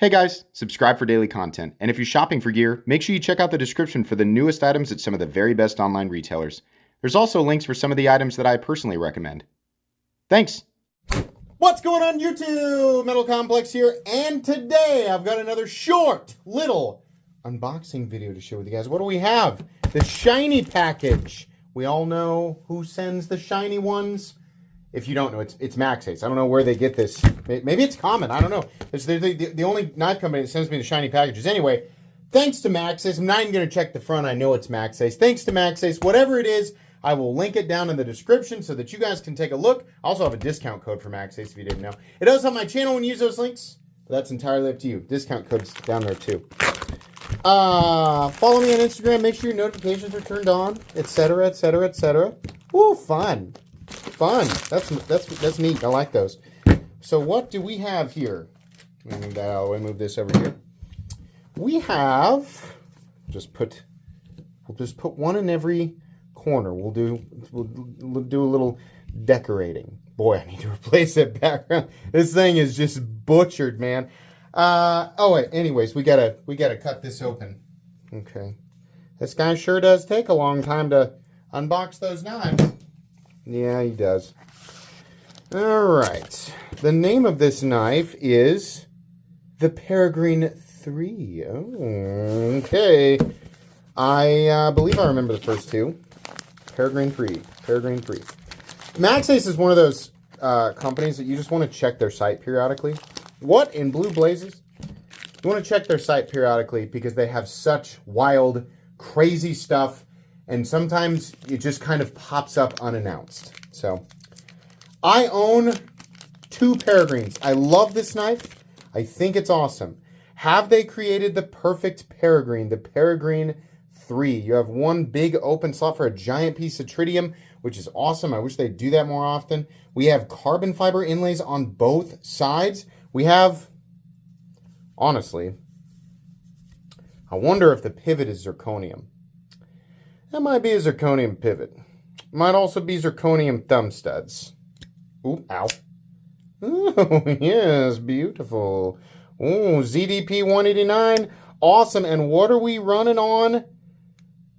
Hey guys, subscribe for daily content, and if you're shopping for gear, make sure you check out the description for the newest items at some of the very best online retailers. There's also links for some of the items that I personally recommend. Thanks! What's going on YouTube? Metal Complex here, and today I've got another short, little unboxing video to share with you guys. What do we have? The shiny package. We all know who sends the shiny ones. If you don't know, it's Maxace. I don't know where they get this. Maybe it's common. I don't know. It's the only knife company that sends me the shiny packages. Anyway, thanks to Maxace. I'm not even going to check the front. I know it's Maxace. Thanks to Maxace. Whatever it is, I will link it down in the description so that you guys can take a look. I also have a discount code for Maxace if you didn't know. It does help my channel when you use those links, but that's entirely up to you. Discount code's down there too. Follow me on Instagram. Make sure your notifications are turned on, etc., etc., etc. Woo, fun. Fun. That's neat. I like those. So what do we have here? Let me move that out of the way. Move this over here. We have we'll just put one in every corner. We'll do a little decorating. Boy, I need to replace that background. This thing is just butchered, man. Oh wait, anyways, we gotta cut this open. Okay. This guy sure does take a long time to unbox those knives. Yeah, he does. All right. The name of this knife is the Peregrine 3. Oh, okay. I believe I remember the first two. Peregrine 3. Peregrine 3. Maxace is one of those companies that you just want to check their site periodically. What in blue blazes? You want to check their site periodically because they have such wild, crazy stuff. And sometimes it just kind of pops up unannounced. So, I own two Peregrines. I love this knife. I think it's awesome. Have they created the perfect Peregrine? The Peregrine 3. You have one big open slot for a giant piece of tritium, which is awesome. I wish they'd do that more often. We have carbon fiber inlays on both sides. We have, honestly, I wonder if the pivot is zirconium. That might be a zirconium pivot. Might also be zirconium thumb studs. Ooh, ow. Oh, yes, beautiful. Oh, ZDP 189. Awesome. And what are we running on?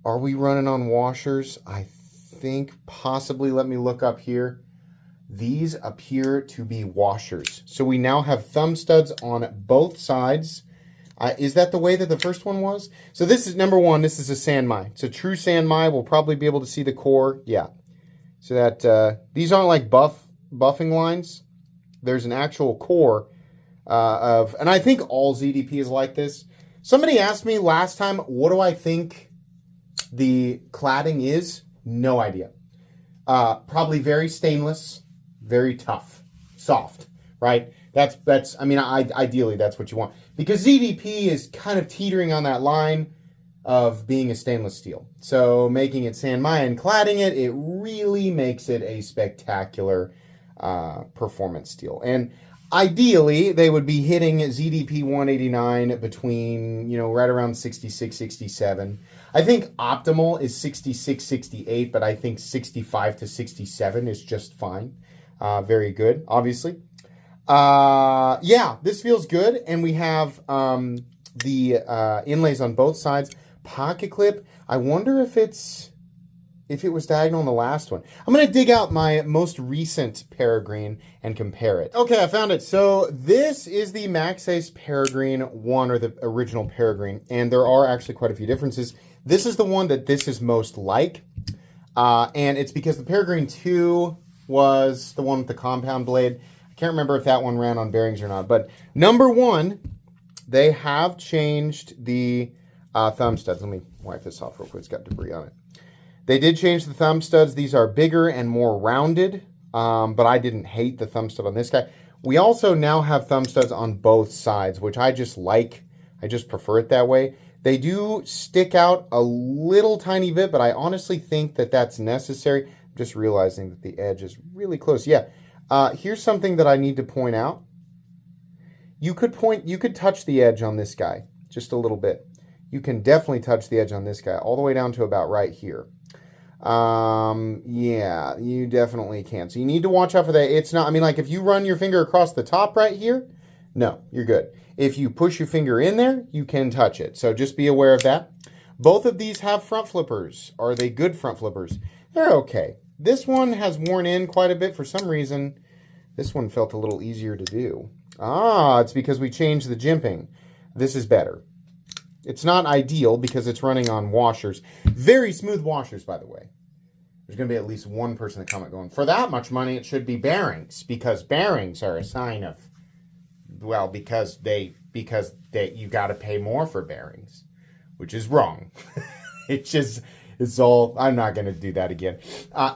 Are we running on washers? I think possibly. Let me look up here. These appear to be washers. So we now have thumb studs on both sides. Is that the way that the first one was? So this is number one. This is a Sanmai. It's a true Sanmai. We'll probably be able to see the core. Yeah. So that these aren't like buffing lines. There's an actual core and I think all ZDP is like this. Somebody asked me last time, what do I think the cladding is? No idea. Probably very stainless, very tough, soft, right? That's. I mean, ideally that's what you want. Because ZDP is kind of teetering on that line of being a stainless steel. So making it Sanmai and cladding it, it really makes it a spectacular performance steel. And ideally, they would be hitting ZDP 189 between, right around 66, 67. I think optimal is 66, 68, but I think 65 to 67 is just fine. Very good, obviously. Yeah, this feels good. And we have the inlays on both sides. Pocket clip. I wonder if it was diagonal on the last one. I'm going to dig out my most recent Peregrine and compare it. Okay, I found it. So this is the Maxace Peregrine 1, or the original Peregrine. And there are actually quite a few differences. This is the one that this is most like. And it's because the Peregrine 2 was the one with the compound blade. I can't remember if that one ran on bearings or not. But number one, they have changed the thumb studs. Let me wipe this off real quick. It's got debris on it. They did change the thumb studs. These are bigger and more rounded. But I didn't hate the thumb stud on this guy. We also now have thumb studs on both sides, which I just like. I just prefer it that way. They do stick out a little tiny bit, but I honestly think that that's necessary. I'm just realizing that the edge is really close. Yeah. Here's something that I need to point out. You could touch the edge on this guy just a little bit. You can definitely touch the edge on this guy all the way down to about right here. Yeah, you definitely can. So you need to watch out for that. It's not, I mean, like if you run your finger across the top right here, No, you're good. If you push your finger in there, you can touch it. So just be aware of that. Both of these have front flippers. Are they good front flippers? They're okay. This one has worn in quite a bit for some reason. This one felt a little easier to do. Ah, it's because we changed the jimping. This is better. It's not ideal because it's running on washers. Very smooth washers, by the way. There's going to be at least one person in the comment going, for that much money, it should be bearings, because bearings are a sign of, well, because you got to pay more for bearings, which is wrong. It's all, I'm not going to do that again.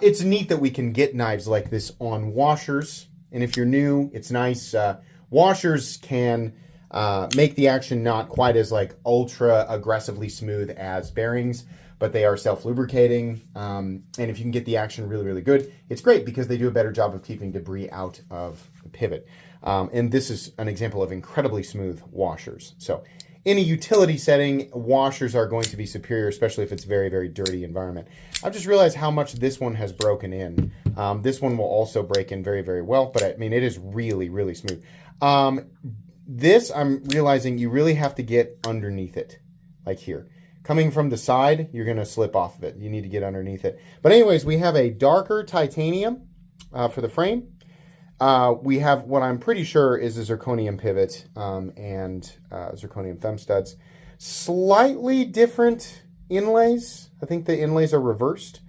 It's neat that we can get knives like this on washers. And if you're new, it's nice. Washers can make the action not quite as like ultra aggressively smooth as bearings, but they are self-lubricating. And if you can get the action really, really good, it's great because they do a better job of keeping debris out of the pivot. And this is an example of incredibly smooth washers. So in a utility setting, washers are going to be superior, especially if it's very, very dirty environment. I've just realized how much this one has broken in. This one will also break in very, very well, but I mean, it is really, really smooth. This, I'm realizing you really have to get underneath it, like here. Coming from the side, you're going to slip off of it. You need to get underneath it. But anyways, we have a darker titanium for the frame. We have what I'm pretty sure is a zirconium pivot and zirconium thumb studs. Slightly different inlays. I think the inlays are reversed.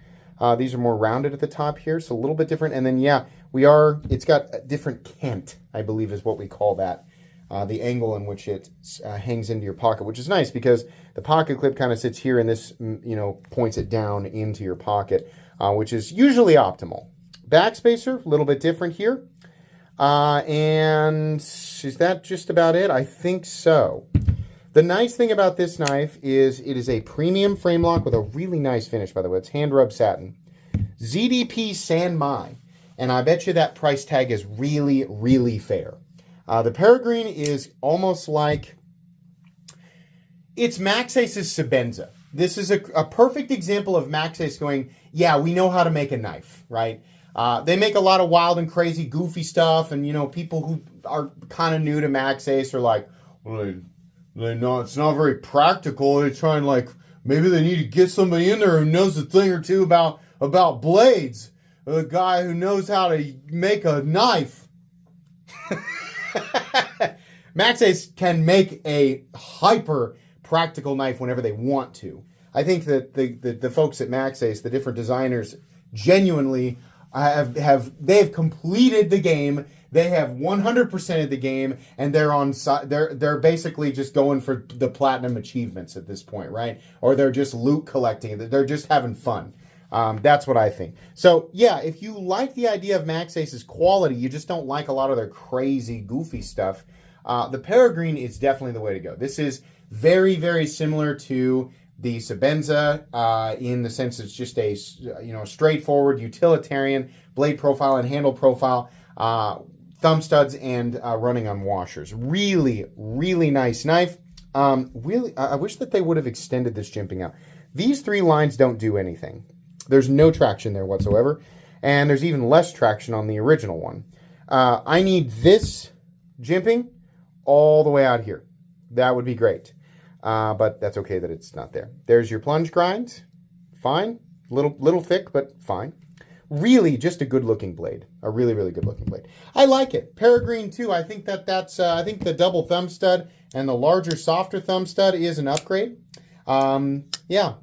These are more rounded at the top here, so a little bit different. And then, yeah, it's got a different cant, I believe is what we call that. The angle in which it hangs into your pocket, which is nice because the pocket clip kind of sits here and this, points it down into your pocket, which is usually optimal. Backspacer, a little bit different here. And is that just about it? I think so. The nice thing about this knife is it is a premium frame lock with a really nice finish, by the way. It's hand rubbed satin. ZDP San Mai. And I bet you that price tag is really, really fair. The Peregrine is almost like, it's Maxace's Sebenza. This is a perfect example of Maxace going, yeah, we know how to make a knife, right? They make a lot of wild and crazy goofy stuff, and, people who are kind of new to Maxace are like, well, it's not very practical. They're trying maybe they need to get somebody in there who knows a thing or two about blades. A guy who knows how to make a knife. Maxace can make a hyper practical knife whenever they want to. I think that the folks at Maxace, the different designers, genuinely have completed the game. They have 100%ed the game, and they're basically just going for the platinum achievements at this point, right? Or they're just loot collecting. They're just having fun. That's what I think. So, yeah, if you like the idea of Maxace's quality, you just don't like a lot of their crazy, goofy stuff, the Peregrine is definitely the way to go. This is very, very similar to the Sebenza in the sense it's just a straightforward, utilitarian blade profile and handle profile, thumb studs, and running on washers. Really, really nice knife. Really, I wish that they would have extended this jimping out. These three lines don't do anything. There's no traction there whatsoever, and there's even less traction on the original one. I need this jimping all the way out here. That would be great, but that's okay that it's not there. There's your plunge grind. Fine. Little thick, but fine. Really just a good-looking blade. A really, really good-looking blade. I like it. Peregrine, too. I think I think the double thumb stud and the larger, softer thumb stud is an upgrade. Yeah.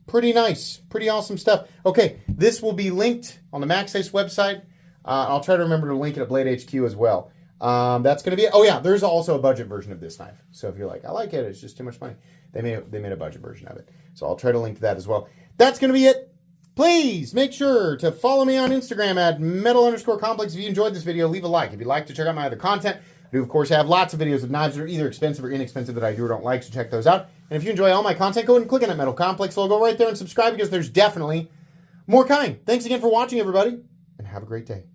Pretty nice. Pretty awesome stuff. Okay, this will be linked on the Maxace website. I'll try to remember to link it at Blade HQ as well. That's going to be it. Oh, yeah, there's also a budget version of this knife. So if you're like, I like it, it's just too much money, they made a budget version of it. So I'll try to link to that as well. That's going to be it. Please make sure to follow me on Instagram at metal_complex. If you enjoyed this video, leave a like. If you'd like to check out my other content, I do, of course, have lots of videos of knives that are either expensive or inexpensive that I do or don't like, so check those out. And if you enjoy all my content, go ahead and click on that Metal Complex logo right there and subscribe because there's definitely more coming. Thanks again for watching, everybody, and have a great day.